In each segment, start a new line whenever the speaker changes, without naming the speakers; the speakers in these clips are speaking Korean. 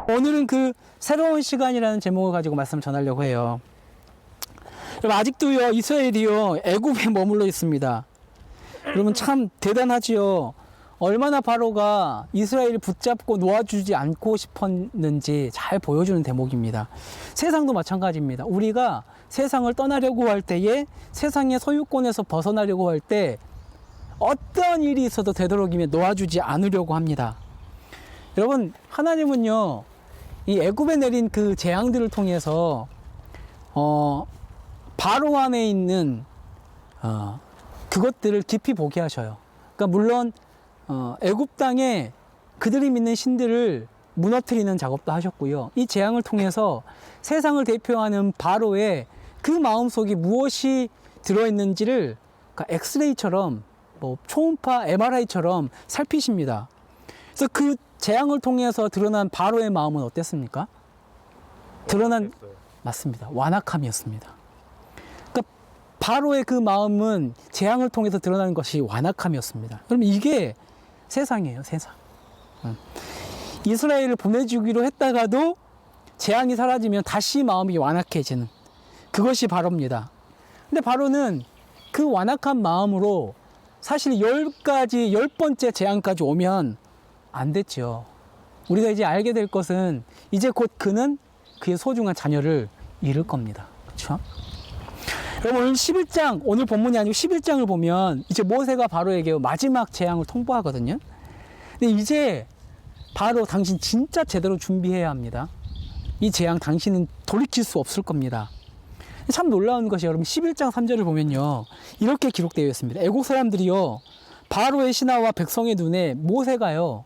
오늘은 그 새로운 시간이라는 제목을 가지고 말씀 전하려고 해요. 여러분, 아직도요 이스라엘이요 애굽에 머물러 있습니다. 여러분 참 대단하지요. 얼마나 바로가 이스라엘을 붙잡고 놓아주지 않고 싶었는지 잘 보여주는 대목입니다. 세상도 마찬가지입니다. 우리가 세상을 떠나려고 할 때에, 세상의 소유권에서 벗어나려고 할 때 어떤 일이 있어도 되도록이면 놓아주지 않으려고 합니다. 여러분, 하나님은요 이 애굽에 내린 그 재앙들을 통해서 바로 안에 있는 그것들을 깊이 보게 하셔요. 그러니까 물론 애굽 땅에 그들이 믿는 신들을 무너뜨리는 작업도 하셨고요. 이 재앙을 통해서 세상을 대표하는 바로의 그 마음속에 무엇이 들어있는지를 그러니까 엑스레이처럼 뭐 초음파 MRI처럼 살피십니다. 그래서 그 재앙을 통해서 드러난 바로의 마음은 어땠습니까? 맞습니다. 완악함이었습니다. 그러니까 바로의 그 마음은 재앙을 통해서 드러나는 것이 완악함이었습니다. 그럼 이게 세상이에요, 세상. 이스라엘을 보내주기로 했다가도 재앙이 사라지면 다시 마음이 완악해지는 그것이 바로입니다. 근데 바로는 그 완악한 마음으로 사실 10번째 재앙까지 오면 안 됐죠. 우리가 이제 알게 될 것은 이제 곧 그는 그의 소중한 자녀를 잃을 겁니다. 그렇죠? 여러분, 오늘 11장, 오늘 본문이 아니고 11장을 보면 이제 모세가 바로에게 마지막 재앙을 통보하거든요. 근데 이제 바로 당신 진짜 제대로 준비해야 합니다. 이 재앙 당신은 돌이킬 수 없을 겁니다. 참 놀라운 것이 여러분 11장 3절을 보면요 이렇게 기록되어 있습니다. 애국 사람들이요 바로의 신하와 백성의 눈에 모세가요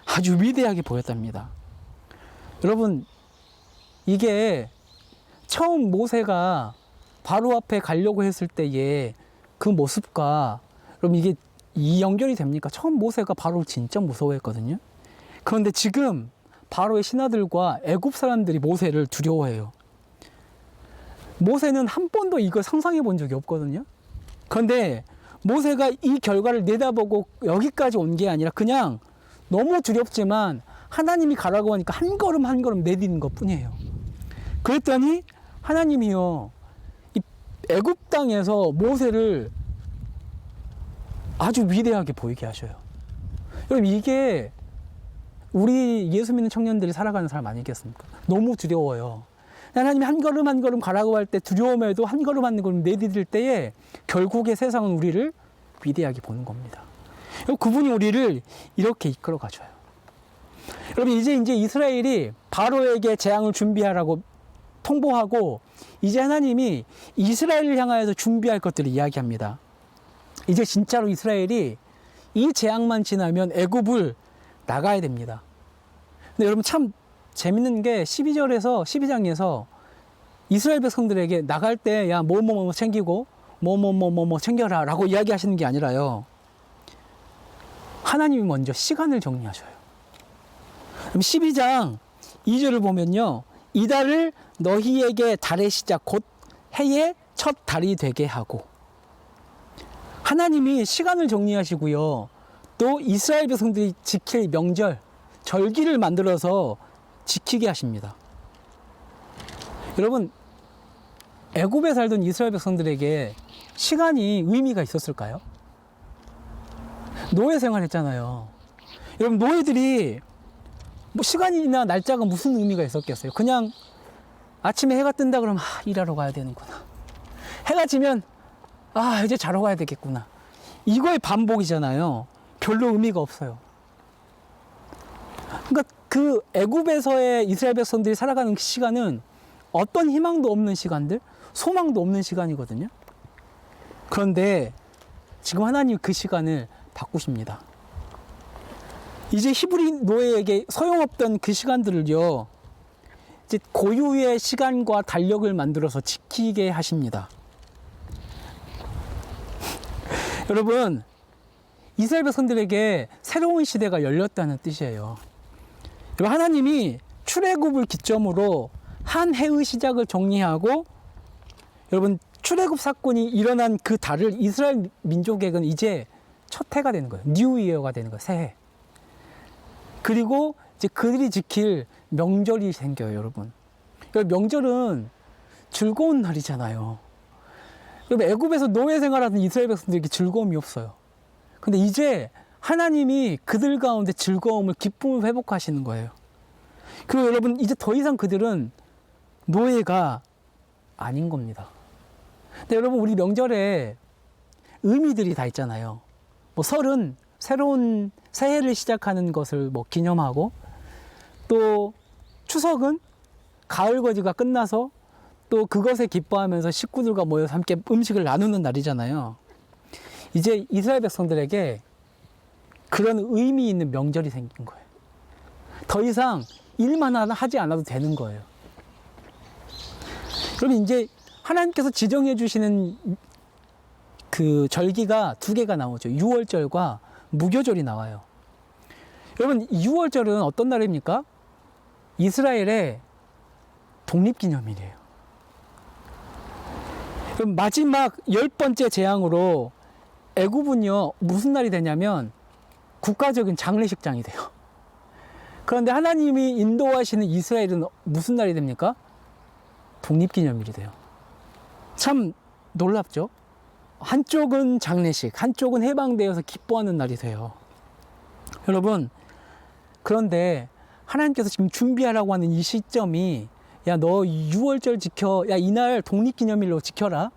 아주 위대하게 보였답니다. 여러분, 이게 처음 모세가 바로 앞에 가려고 했을 때의 그 모습과 그럼 이게 이 연결이 됩니까? 처음 모세가 바로를 진짜 무서워했거든요. 그런데 지금 바로의 신하들과 애굽 사람들이 모세를 두려워해요. 모세는 한 번도 이걸 상상해 본 적이 없거든요. 그런데 모세가 이 결과를 내다보고 여기까지 온 게 아니라 그냥 너무 두렵지만 하나님이 가라고 하니까 한 걸음 한 걸음 내딛는 것 뿐이에요. 그랬더니 하나님이요 이 애굽 땅에서 모세를 아주 위대하게 보이게 하셔요. 여러분, 이게 우리 예수 믿는 청년들이 살아가는 삶 아니겠습니까? 너무 두려워요. 하나님이 한 걸음 한 걸음 가라고 할 때 두려움에도 한 걸음 한 걸음 내디딜 때에 결국에 세상은 우리를 위대하게 보는 겁니다. 그분이 우리를 이렇게 이끌어 가줘요. 여러분, 이제 이스라엘이 바로에게 재앙을 준비하라고 통보하고 이제 하나님이 이스라엘을 향하여서 준비할 것들을 이야기합니다. 이제 진짜로 이스라엘이 이 재앙만 지나면 애굽을 나가야 됩니다. 근데 여러분 참 재밌는 게 12장에서 이스라엘 백성들에게 나갈 때 야 뭐뭐뭐 챙기고 뭐뭐뭐뭐 챙겨라 라고 이야기하시는 게 아니라요 하나님이 먼저 시간을 정리하셔요. 그럼 12장 2절을 보면요 이달을 너희에게 달의 시작 곧 해의 첫 달이 되게 하고 하나님이 시간을 정리하시고요 또 이스라엘 백성들이 지킬 명절 절기를 만들어서 지키게 하십니다. 여러분, 애굽에 살던 이스라엘 백성들에게 시간이 의미가 있었을까요? 노예 생활했잖아요. 여러분, 노예들이 뭐 시간이나 날짜가 무슨 의미가 있었겠어요? 그냥 아침에 해가 뜬다 그러면 일하러 가야 되는구나. 해가 지면 이제 자러 가야 되겠구나. 이거의 반복이잖아요. 별로 의미가 없어요. 그러니까 그 애굽에서의 이스라엘 백성들이 살아가는 시간은 어떤 희망도 없는 시간들, 소망도 없는 시간이거든요. 그런데 지금 하나님 그 시간을 바꾸십니다. 이제 히브리 노예에게 소용없던 그 시간들을요, 이제 고유의 시간과 달력을 만들어서 지키게 하십니다. 여러분, 이스라엘 백성들에게 새로운 시대가 열렸다는 뜻이에요. 하나님이 출애굽을 기점으로 한 해의 시작을 정리하고 여러분 출애굽 사건이 일어난 그 달을 이스라엘 민족에게는 이제 첫 해가 되는 거예요. 뉴 이어가 되는 거예요. 새해. 그리고 이제 그들이 지킬 명절이 생겨요, 여러분. 명절은 즐거운 날이잖아요. 여러분, 애굽에서 노예 생활하던 이스라엘 백성들에게 즐거움이 없어요. 근데 이제 하나님이 그들 가운데 즐거움을, 기쁨을 회복하시는 거예요. 그리고 여러분, 이제 더 이상 그들은 노예가 아닌 겁니다. 근데 여러분, 우리 명절에 의미들이 다 있잖아요. 뭐 설은 새로운 새해를 시작하는 것을 뭐 기념하고, 또 추석은 가을 거지가 끝나서 또 그것에 기뻐하면서 식구들과 모여서 함께 음식을 나누는 날이잖아요. 이제 이스라엘 백성들에게 그런 의미 있는 명절이 생긴 거예요. 더 이상 일만 하지 않아도 되는 거예요. 그럼 이제 하나님께서 지정해 주시는 그 절기가 두 개가 나오죠. 유월절과 무교절이 나와요. 여러분, 유월절은 어떤 날입니까? 이스라엘의 독립기념일이에요. 그럼 마지막 10번째 재앙으로 애굽은요, 무슨 날이 되냐면 국가적인 장례식장이 돼요. 그런데 하나님이 인도하시는 이스라엘은 무슨 날이 됩니까? 독립기념일이 돼요. 참 놀랍죠? 한쪽은 장례식, 한쪽은 해방되어서 기뻐하는 날이 돼요. 여러분, 그런데 하나님께서 지금 준비하라고 하는 이 시점이, 야, 너 6월절 지켜, 야, 이날 독립기념일로 지켜라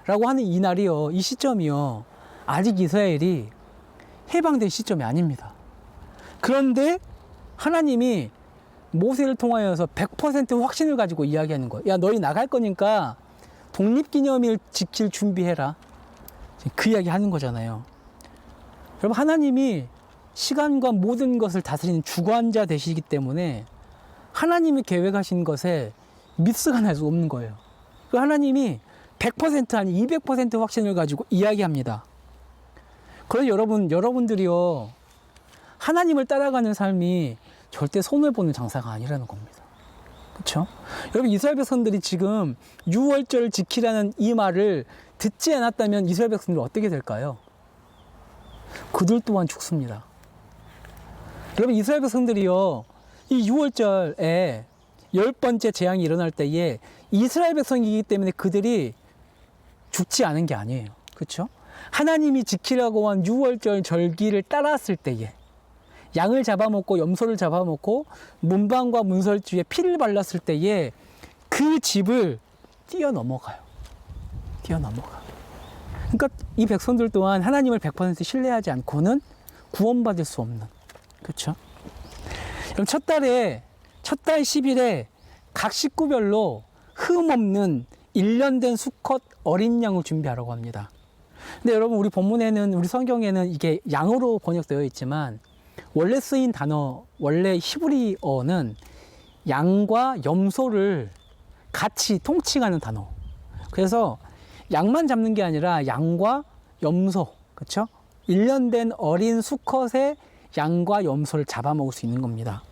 라고 하는 이 날이요, 이 시점이요, 아직 이스라엘이 해방된 시점이 아닙니다. 그런데 하나님이 모세를 통하여서 100% 확신을 가지고 이야기하는 거예요. 야, 너희 나갈 거니까 독립기념일 지킬 준비해라. 그 이야기 하는 거잖아요. 여러분, 하나님이 시간과 모든 것을 다스리는 주관자 되시기 때문에 하나님이 계획하신 것에 미스가 날 수 없는 거예요. 하나님이 100% 아니 200% 확신을 가지고 이야기합니다. 그래서 여러분들이요, 하나님을 따라가는 삶이 절대 손해보는 장사가 아니라는 겁니다. 그렇죠? 여러분, 이스라엘 백성들이 지금 6월절을 지키라는 이 말을 듣지 않았다면 이스라엘 백성들은 어떻게 될까요? 그들 또한 죽습니다. 여러분, 이스라엘 백성들이요, 이 6월절에 10번째 재앙이 일어날 때에 이스라엘 백성이기 때문에 그들이 죽지 않은 게 아니에요. 그렇죠? 하나님이 지키라고 한 6월절 절기를 따랐을 때에, 양을 잡아먹고 염소를 잡아먹고 문방과 문설주에 피를 발랐을 때에 그 집을 뛰어넘어가요. 뛰어넘어가. 그러니까 이 백성들 또한 하나님을 100% 신뢰하지 않고는 구원받을 수 없는. 그렇죠? 그럼 첫 달 10일에 각 식구별로 흠 없는 1년 된 수컷 어린 양을 준비하라고 합니다. 근데 여러분, 우리 본문에는, 우리 성경에는 이게 양으로 번역되어 있지만 원래 쓰인 단어, 원래 히브리어는 양과 염소를 같이 통칭하는 단어. 그래서 양만 잡는 게 아니라 양과 염소, 그렇죠? 1년 된 어린 수컷의 양과 염소를 잡아먹을 수 있는 겁니다.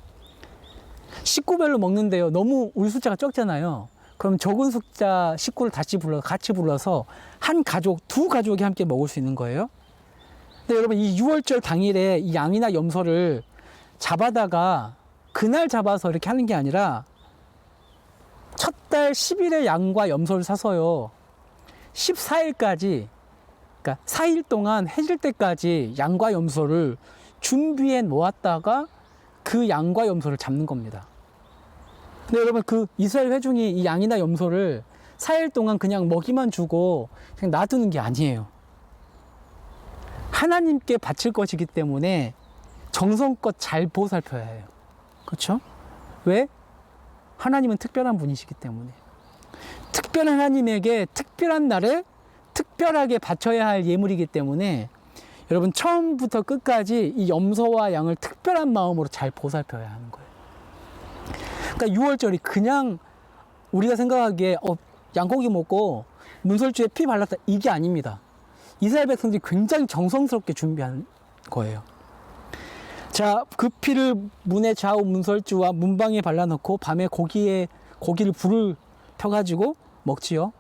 식구별로 먹는데요, 너무 우리 숫자가 적잖아요. 그럼 적은 숫자 식구를 같이 불러서 한 가족, 두 가족이 함께 먹을 수 있는 거예요. 근데 여러분, 이 6월절 당일에 이 양이나 염소를 잡아다가 그날 잡아서 이렇게 하는 게 아니라 첫 달 10일에 양과 염소를 사서요, 14일까지, 그러니까 4일 동안 해질 때까지 양과 염소를 준비해 놓았다가 그 양과 염소를 잡는 겁니다. 근데 여러분, 그 이스라엘 회중이 이 양이나 염소를 4일 동안 그냥 먹이만 주고 그냥 놔두는 게 아니에요. 하나님께 바칠 것이기 때문에 정성껏 잘 보살펴야 해요. 그렇죠? 왜? 하나님은 특별한 분이시기 때문에. 특별한 하나님에게 특별한 날에 특별하게 바쳐야 할 예물이기 때문에 여러분, 처음부터 끝까지 이 염소와 양을 특별한 마음으로 잘 보살펴야 하는 거예요. 그러니까 6월절이 그냥 우리가 생각하기에 양고기 먹고 문설주에 피 발랐다, 이게 아닙니다. 이스라엘 백성들이 굉장히 정성스럽게 준비한 거예요. 자, 그 피를 문의 좌우 문설주와 문방에 발라놓고 밤에 고기를 불을 펴가지고 먹지요.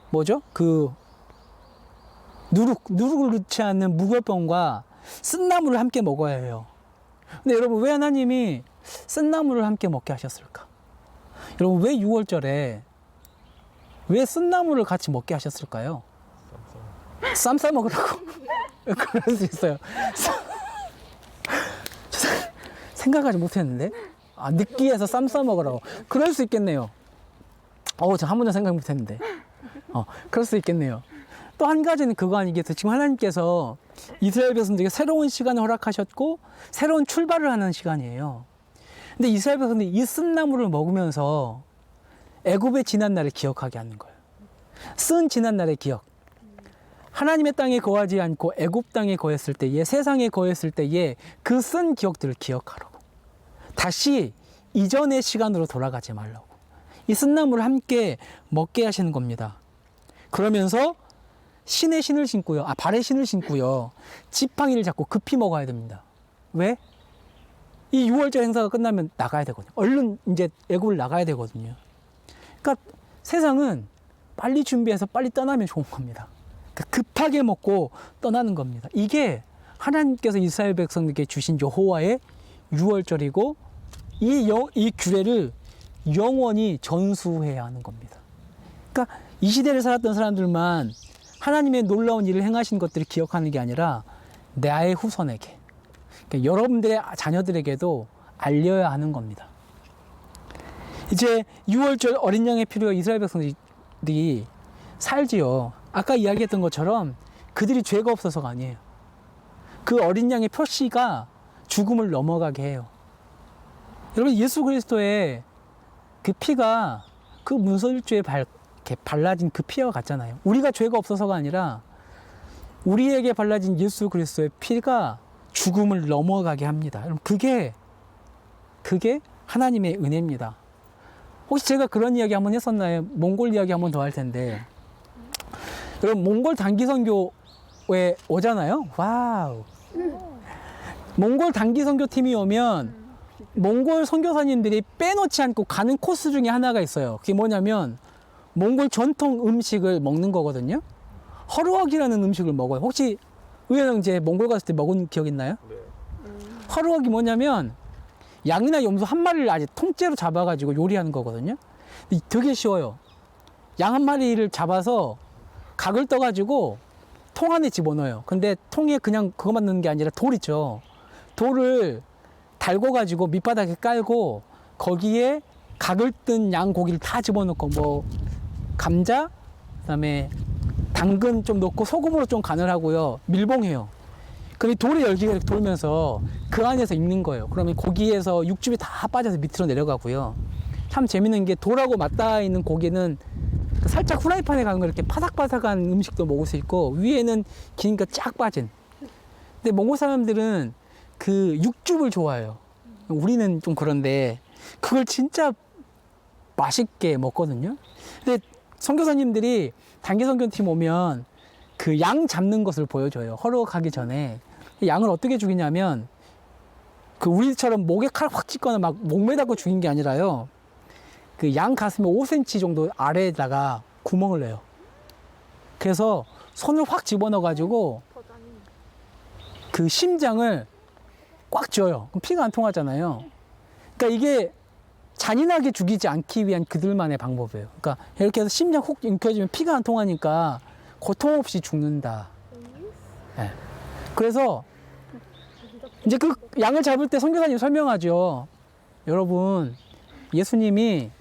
뭐죠? 누룩을 넣지 않는 무결병과 쓴나물을 함께 먹어야 해요. 근데 여러분, 왜 하나님이 쓴 나물을 함께 먹게 하셨을까? 여러분, 왜 6월절에 왜 쓴 나물을 같이 먹게 하셨을까요? 쌈 싸 먹으라고. 그럴 수 있어요. 생각하지 못했는데? 아, 느끼해서 쌈 싸 먹으라고. 그럴 수 있겠네요. 저 한 번도 생각 못했는데. 그럴 수 있겠네요. 또 한 가지는 그거 아니겠어요? 지금 하나님께서 이스라엘 백성들에게 새로운 시간을 허락하셨고, 새로운 출발을 하는 시간이에요. 근데 이스라엘 백성들이 이 쓴 나물을 먹으면서 애굽의 지난 날을 기억하게 하는 거예요. 쓴 지난 날의 기억. 하나님의 땅에 거하지 않고 애굽 땅에 거했을 때에, 세상에 거했을 때에 그 쓴 기억들을 기억하라고. 다시 이전의 시간으로 돌아가지 말라고. 이 쓴 나물을 함께 먹게 하시는 겁니다. 그러면서 신의 신을 신고요. 발의 신을 신고요. 지팡이를 잡고 급히 먹어야 됩니다. 왜? 이 6월절 행사가 끝나면 나가야 되거든요. 얼른 이제 애굽을 나가야 되거든요. 그러니까 세상은 빨리 준비해서 빨리 떠나면 좋은 겁니다. 그러니까 급하게 먹고 떠나는 겁니다. 이게 하나님께서 이스라엘 백성에게 주신 여호와의 6월절이고, 이 규례를 영원히 전수해야 하는 겁니다. 그러니까 이 시대를 살았던 사람들만 하나님의 놀라운 일을 행하신 것들을 기억하는 게 아니라 나의 후손에게, 그러니까 여러분들의 자녀들에게도 알려야 하는 겁니다. 이제 6월절 어린 양의 피로 이스라엘 백성들이 살지요. 아까 이야기했던 것처럼 그들이 죄가 없어서가 아니에요. 그 어린 양의 표시가 죽음을 넘어가게 해요. 여러분, 예수 그리스도의 그 피가 그 문설주에 발라진 그 피와 같잖아요. 우리가 죄가 없어서가 아니라 우리에게 발라진 예수 그리스도의 피가 죽음을 넘어가게 합니다. 여러분, 그게 하나님의 은혜입니다. 혹시 제가 그런 이야기 한번 했었나요? 몽골 이야기 한번 더 할 텐데, 여러분, 몽골 단기 선교에 오잖아요. 와우. 몽골 단기 선교 팀이 오면 몽골 선교사님들이 빼놓지 않고 가는 코스 중에 하나가 있어요. 그게 뭐냐면 몽골 전통 음식을 먹는 거거든요. 허루헉이라는 음식을 먹어요. 혹시 의현 형제 몽골 갔을 때 먹은 기억 있나요? 네. 허루헉이 뭐냐면 양이나 염소 한 마리를 아주 통째로 잡아가지고 요리하는 거거든요. 되게 쉬워요. 양 한 마리를 잡아서 각을 떠가지고 통 안에 집어넣어요. 근데 통에 그냥 그것만 넣는 게 아니라 돌 있죠. 돌을 달궈가지고 밑바닥에 깔고 거기에 각을 뜬 양 고기를 다 집어넣고, 뭐 감자, 그다음에 당근 좀 넣고 소금으로 좀 간을 하고요. 밀봉해요. 그럼 돌의 열기가 돌면서 그 안에서 익는 거예요. 그러면 고기에서 육즙이 다 빠져서 밑으로 내려가고요. 참 재밌는 게 돌하고 맞닿아 있는 고기는 살짝 후라이팬에 가는 거 이렇게 바삭바삭한 음식도 먹을 수 있고, 위에는 기니까 쫙 빠진. 근데 몽골 사람들은 그 육즙을 좋아해요. 우리는 좀 그런데 그걸 진짜 맛있게 먹거든요. 근데 선교사님들이 단기 선교팀 오면 그 양 잡는 것을 보여줘요. 허락하기 전에. 양을 어떻게 죽이냐면, 그 우리처럼 목에 칼 확 찢거나 막 목매닫고 죽인 게 아니라요. 그 양 가슴에 5cm 정도 아래에다가 구멍을 내요. 그래서 손을 확 집어넣어가지고 그 심장을 꽉 쥐어요. 그럼 피가 안 통하잖아요. 그러니까 이게 잔인하게 죽이지 않기 위한 그들만의 방법이에요. 그러니까 이렇게 해서 심장 훅 움켜쥐면 피가 안 통하니까 고통 없이 죽는다. 네. 그래서 이제 그 양을 잡을 때 선교사님 설명하죠. 여러분, 예수님이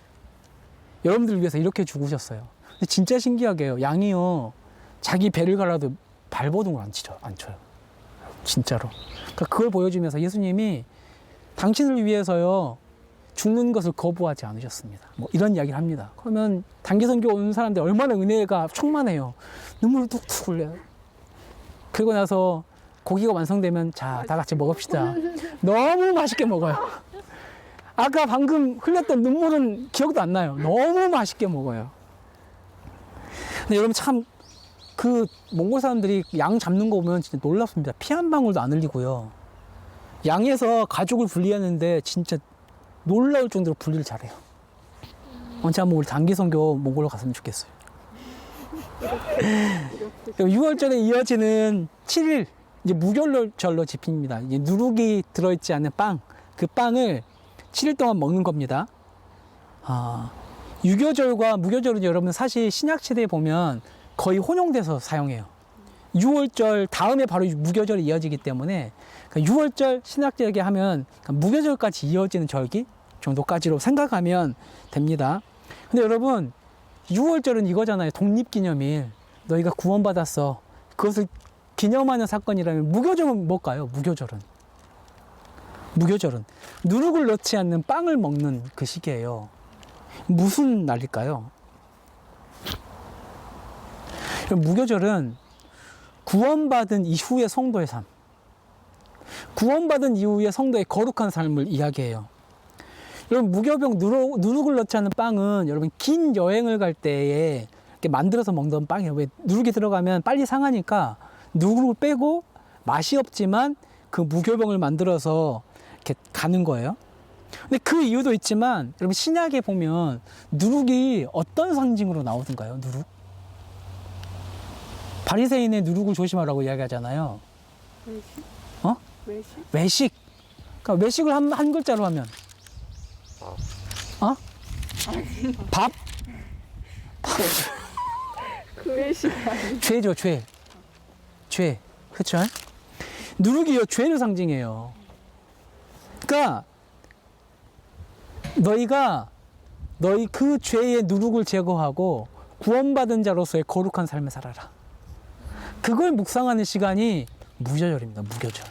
여러분들을 위해서 이렇게 죽으셨어요. 근데 진짜 신기하게요. 양이요, 자기 배를 갈라도 발버둥을 안 쳐요. 진짜로. 그러니까 그걸 보여주면서 예수님이 당신을 위해서요, 죽는 것을 거부하지 않으셨습니다. 뭐 이런 이야기를 합니다. 그러면 단기 선교 온 사람들 얼마나 은혜가 충만해요. 눈물을 뚝뚝 흘려요. 그리고 나서 고기가 완성되면 자, 다 같이 먹읍시다. 너무 맛있게 먹어요. 아까 방금 흘렸던 눈물은 기억도 안 나요. 너무 맛있게 먹어요. 근데 여러분, 참 그 몽골 사람들이 양 잡는 거 보면 진짜 놀랍습니다. 피 한 방울도 안 흘리고요. 양에서 가족을 분리하는데 진짜 놀라울 정도로 분리를 잘해요. 언제 한번 우리 단기 선교 몽골로 갔으면 좋겠어요. 6월절에 이어지는 7일 이제 무교절로 집힙니다. 이제 누룩이 들어있지 않은 빵, 그 빵을 7일 동안 먹는 겁니다. 유교절과 무교절은 여러분 사실 신약시대에 보면 거의 혼용돼서 사용해요. 6월절 다음에 바로 무교절이 이어지기 때문에 6월절 신약절기 하면 무교절까지 이어지는 절기 정도까지로 생각하면 됩니다. 근데 여러분 6월절은 이거잖아요. 독립기념일. 너희가 구원받았어. 그것을 기념하는 사건이라면 무교절은 뭘까요? 무교절은 누룩을 넣지 않는 빵을 먹는 그 시기예요. 무슨 날일까요? 무교절은 구원받은 이후의 성도의 삶, 구원받은 이후의 성도의 거룩한 삶을 이야기해요. 여러분 무교병 누룩을 넣지 않는 빵은 여러분 긴 여행을 갈 때에 이렇게 만들어서 먹던 빵이에요. 왜 누룩이 들어가면 빨리 상하니까 누룩을 빼고 맛이 없지만 그 무교병을 만들어서 이렇게 가는 거예요. 근데 그 이유도 있지만 여러분 신약에 보면 누룩이 어떤 상징으로 나오던가요? 누룩? 바리새인의 누룩을 조심하라고 이야기하잖아요.
외식?
어?
외식?
외식. 그러니까 외식을 한 글자로 하면 어? 밥?
그 외식 아니?
죄죠, 죄. 그쵸? 누룩이요, 죄를 상징해요. 그러니까 너희 그 죄의 누룩을 제거하고 구원받은 자로서의 거룩한 삶을 살아라. 그걸 묵상하는 시간이 무교절입니다. 무교절.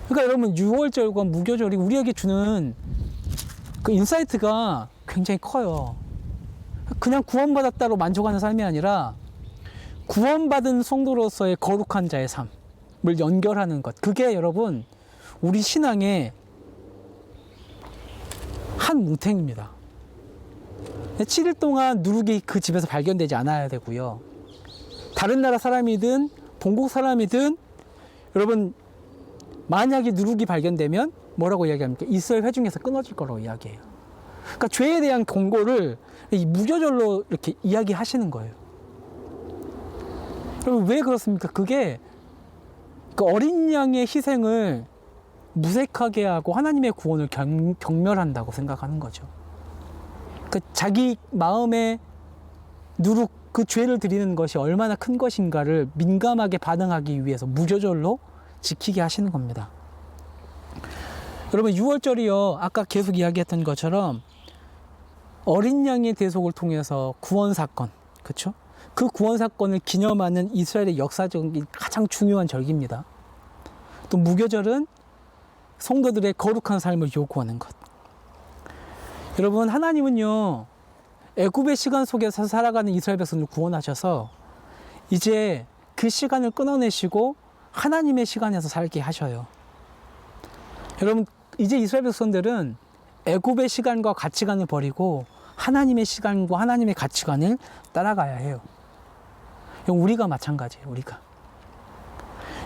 그러니까 여러분 6월절과 무교절이 우리에게 주는 그 인사이트가 굉장히 커요. 그냥 구원받았다로 만족하는 삶이 아니라 구원받은 성도로서의 거룩한 자의 삶을 연결하는 것. 그게 여러분 우리 신앙의 한 뭉탱입니다. 7일 동안 누룩이 그 집에서 발견되지 않아야 되고요. 다른 나라 사람이든 본국 사람이든 여러분 만약에 누룩이 발견되면 뭐라고 이야기합니까? 이스라엘 회중에서 끊어질 거라고 이야기해요. 그러니까 죄에 대한 경고를 이 무교절로 이렇게 이야기하시는 거예요. 여러분 왜 그렇습니까? 그게 그 어린 양의 희생을 무색하게 하고 하나님의 구원을 경멸한다고 생각하는 거죠. 그 자기 마음에 누룩 그 죄를 드리는 것이 얼마나 큰 것인가를 민감하게 반응하기 위해서 무교절로 지키게 하시는 겁니다. 여러분 6월절이요. 아까 계속 이야기했던 것처럼 어린 양의 대속을 통해서 구원 사건, 그렇죠? 그 구원 사건을 기념하는 이스라엘의 역사적인 가장 중요한 절기입니다. 또 무교절은 성도들의 거룩한 삶을 요구하는 것. 여러분 하나님은요 애굽의 시간 속에서 살아가는 이스라엘 백성을 구원하셔서 이제 그 시간을 끊어내시고 하나님의 시간에서 살게 하셔요. 여러분 이제 이스라엘 백성들은 애굽의 시간과 가치관을 버리고 하나님의 시간과 하나님의 가치관을 따라가야 해요. 우리가 마찬가지예요.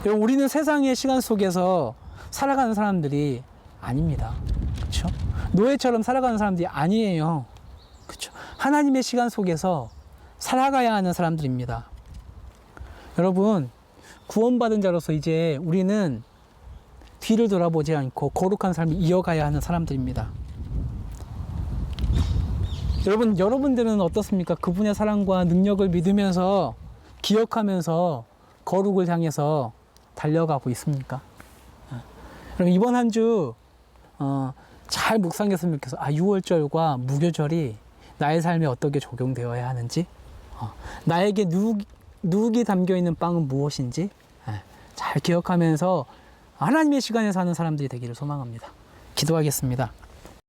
여러분 우리는 세상의 시간 속에서 살아가는 사람들이 아닙니다. 그렇죠? 노예처럼 살아가는 사람들이 아니에요. 그렇죠? 하나님의 시간 속에서 살아가야 하는 사람들입니다. 여러분 구원받은 자로서 이제 우리는 뒤를 돌아보지 않고 거룩한 삶을 이어가야 하는 사람들입니다. 여러분들은 어떻습니까? 그분의 사랑과 능력을 믿으면서 기억하면서 거룩을 향해서 달려가고 있습니까? 여러분 이번 한 주 잘 묵상했으면 좋겠어. 6월절과 무교절이 나의 삶에 어떻게 적용되어야 하는지, 나에게 누룩이 담겨있는 빵은 무엇인지 잘 기억하면서 하나님의 시간에 사는 사람들이 되기를 소망합니다. 기도하겠습니다.